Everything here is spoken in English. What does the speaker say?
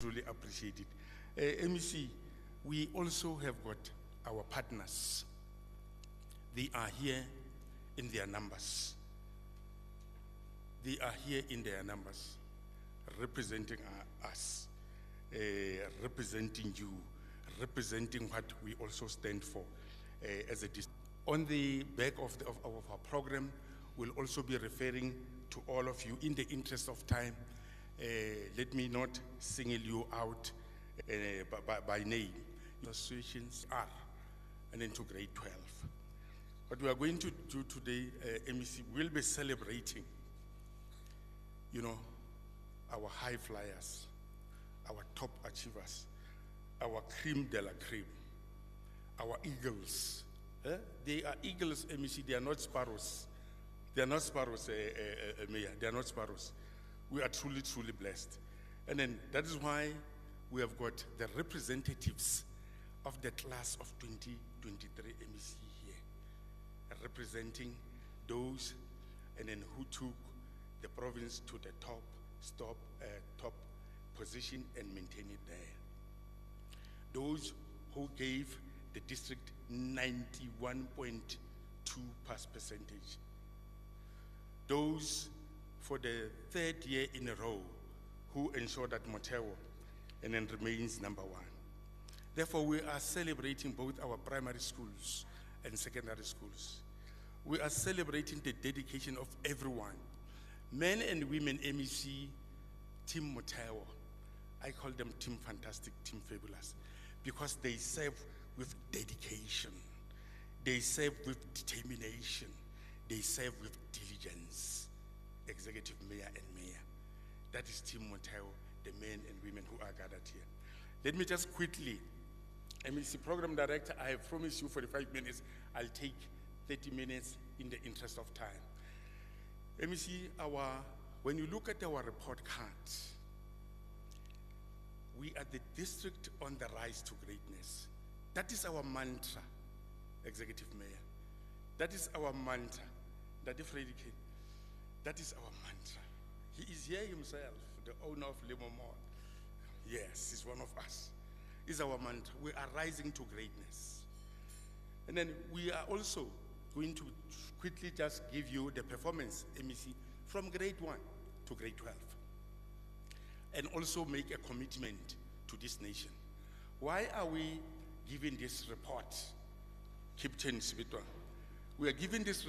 Truly appreciate it. MEC, we also have got our partners. They are here in their numbers. They are here in their numbers, representing us, representing you, representing what we also stand for as a district. On the back of our program, we'll also be referring to all of you. In the interest of time, let me not single you out by name. Associations are, and then to grade 12. What we are going to do today, MEC, we'll be celebrating, our high flyers, our top achievers, our creme de la creme, our eagles. They are eagles, MEC, they are not sparrows. They are not sparrows, Mayor, they are not sparrows. We are truly, truly blessed. And then that is why we have got the representatives of the class of 2023 MEC here, representing those and then who took the province to the top position and maintain it there. Those who gave the district 91.2% percentage. Those for the third year in a row who ensure that Motheo and then remains number one. Therefore, we are celebrating both our primary schools and secondary schools. We are celebrating the dedication of everyone. Men and women, MEC, Team Motheo. I call them Team Fantastic, Team Fabulous, because they serve with dedication. They serve with determination. They serve with diligence. Executive Mayor and Mayor. That is Team Motheo, the men and women who are gathered here. Let me just quickly, MEC Program Director, I have promised you 45 minutes. I'll take 30 minutes in the interest of time. MEC, when you look at our report cards, we are the district on the rise to greatness. That is our mantra, Executive Mayor. That is our mantra. That is our mantra. He is here himself, the owner of Limo Mall. Yes, he's one of us. It's our mantra. We are rising to greatness. And then we are also going to quickly just give you the performance, MEC, from grade 1 to grade 12. And also make a commitment to this nation. Why are we giving this report, Captain Sibitwa? We are giving this report